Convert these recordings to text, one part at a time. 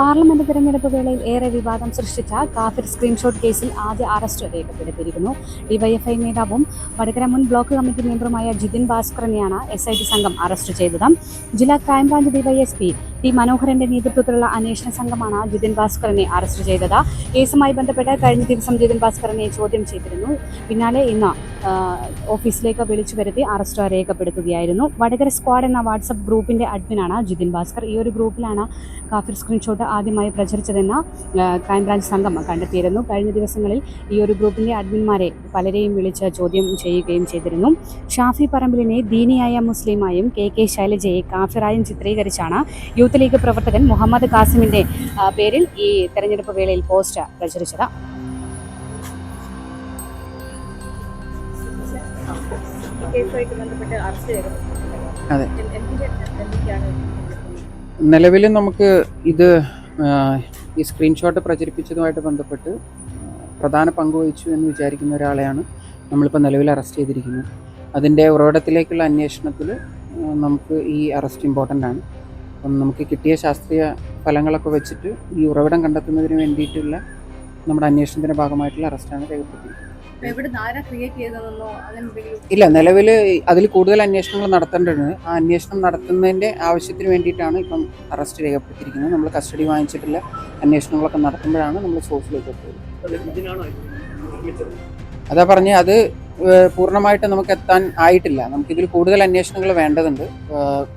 Parliament തെരഞ്ഞെടുപ്പ് വേളയിൽ ഏറെ വിവാദം സൃഷ്ടിച്ച കാഫിർ സ്ക്രീൻഷോട്ട് കേസിൽ ആദ്യ അറസ്റ്റ് രേഖപ്പെടുത്തിയിരിക്കുന്നു. ഡിവൈഎഫ്ഐ നേതാവും വടകര മുൻ ബ്ലോക്ക് കമ്മിറ്റി മെമ്പറുമായ ജിതിൻ ഭാസ്കറിനെയാണ് SIT സംഘം അറസ്റ്റ് ചെയ്തത്. ജില്ലാ ക്രൈംബ്രാഞ്ച് ഡിവൈഎസ്പി ടി മനോഹരന്റെ നേതൃത്വത്തിലുള്ള അന്വേഷണ സംഘമാണ് ജിതിൻ ഭാസ്കറിനെ അറസ്റ്റ് ചെയ്തത്. കേസുമായി ബന്ധപ്പെട്ട് കഴിഞ്ഞ ദിവസം ജിതിൻ ഭാസ്കറിനെ ചോദ്യം ചെയ്തിരുന്നു. പിന്നാലെ ഇന്ന് ഓഫീസിലേക്ക് വിളിച്ചു വരുത്തി അറസ്റ്റ് രേഖപ്പെടുത്തുകയായിരുന്നു. വടകര സ്ക്വാഡ് എന്ന വാട്സപ്പ് ഗ്രൂപ്പിന്റെ അഡ്മിനാണ് ജിതിൻ ഭാസ്കർ. ഈ ഒരു ഗ്രൂപ്പിലാണ് കാഫിർ സ്ക്രീൻഷോട്ട് ആദ്യമായി പ്രചരിച്ചതെന്ന് ക്രൈംബ്രാഞ്ച് സംഘം കണ്ടെത്തിയിരുന്നു. കഴിഞ്ഞ ദിവസങ്ങളിൽ ഈ ഒരു ഗ്രൂപ്പിന്റെ അഡ്മിന്മാരെ പലരെയും വിളിച്ച് ചോദ്യം ചെയ്യുകയും ചെയ്തിരുന്നു. ഷാഫി പറമ്പിലിനെ ദീനിയായ മുസ്ലിമായും KK ശൈലജയെ കാഫിറായും ചിത്രീകരിച്ചാണ് യൂത്ത് ലീഗ് പ്രവർത്തകൻ മുഹമ്മദ് കാസിമിന്റെ പേരിൽ ഈ തെരഞ്ഞെടുപ്പ് വേളയിൽ പോസ്റ്റ് പ്രചരിച്ചത്. അതെ, നിലവിൽ നമുക്ക് ഇത് ഈ സ്ക്രീൻഷോട്ട് പ്രചരിപ്പിച്ചതുമായിട്ട് ബന്ധപ്പെട്ട് പ്രധാന പങ്ക് വഹിച്ചു എന്ന് വിചാരിക്കുന്ന ഒരാളെയാണ് നമ്മളിപ്പോൾ നിലവിൽ അറസ്റ്റ് ചെയ്തിരിക്കുന്നത്. അതിൻ്റെ ഉറവിടത്തിലേക്കുള്ള അന്വേഷണത്തിൽ നമുക്ക് ഈ അറസ്റ്റ് ഇമ്പോർട്ടൻ്റ് ആണ്. അപ്പം നമുക്ക് കിട്ടിയ ശാസ്ത്രീയ ഫലങ്ങളൊക്കെ വെച്ചിട്ട് ഈ ഉറവിടം കണ്ടെത്തുന്നതിന് വേണ്ടിയിട്ടുള്ള നമ്മുടെ അന്വേഷണത്തിൻ്റെ ഭാഗമായിട്ടുള്ള അറസ്റ്റാണ് രേഖപ്പെടുത്തിയിരിക്കുന്നത്. ഇല്ല, നിലവിൽ അതിൽ കൂടുതൽ അന്വേഷണങ്ങൾ നടത്തേണ്ടതുണ്ട്. ആ അന്വേഷണം നടത്തുന്നതിൻ്റെ ആവശ്യത്തിന് വേണ്ടിയിട്ടാണ് ഇപ്പം അറസ്റ്റ് രേഖപ്പെടുത്തിയിരിക്കുന്നത്. നമ്മൾ കസ്റ്റഡി വാങ്ങിച്ചിട്ടുള്ള അന്വേഷണങ്ങളൊക്കെ നടത്തുമ്പോഴാണ് നമ്മൾ സോഴ്സിലേക്ക് എത്തുന്നത്. അതാ പറഞ്ഞ് അത് പൂർണ്ണമായിട്ട് നമുക്ക് എത്താൻ ആയിട്ടില്ല. നമുക്കിതിൽ കൂടുതൽ അന്വേഷണങ്ങൾ വേണ്ടതുണ്ട്.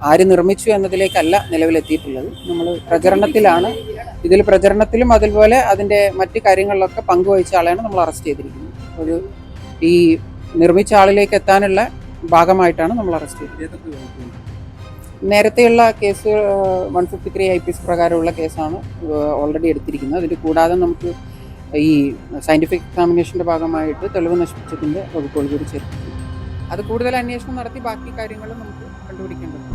ആര് നിർമ്മിച്ചു എന്നതിലേക്കല്ല നിലവിലെത്തിയിട്ടുള്ളത്. നമ്മൾ പ്രചരണത്തിലാണ്. ഇതിൽ പ്രചരണത്തിലും അതുപോലെ അതിൻ്റെ മറ്റ് കാര്യങ്ങളിലൊക്കെ പങ്കുവഹിച്ച ആളെയാണ് നമ്മൾ അറസ്റ്റ് ചെയ്തിരിക്കുന്നത്. ഒരു ഈ നിർമ്മിച്ച ആളിലേക്ക് എത്താനുള്ള ഭാഗമായിട്ടാണ് നമ്മൾ അറസ്റ്റ് ചെയ്തത്. നേരത്തെയുള്ള കേസ് 153 IPC പ്രകാരമുള്ള കേസാണ് ഓൾറെഡി എടുത്തിരിക്കുന്നത്. അതിൽ കൂടാതെ നമുക്ക് ഈ സയൻറ്റിഫിക് എക്സാമിനേഷൻ്റെ ഭാഗമായിട്ട് തെളിവ് നശിപ്പിച്ചതിൻ്റെ വകുപ്പുകൾ കൂടി ചേർത്തിട്ടുണ്ട്. അത് കൂടുതൽ അന്വേഷണം നടത്തി ബാക്കി കാര്യങ്ങൾ നമുക്ക് കണ്ടുപിടിക്കേണ്ടതുണ്ട്.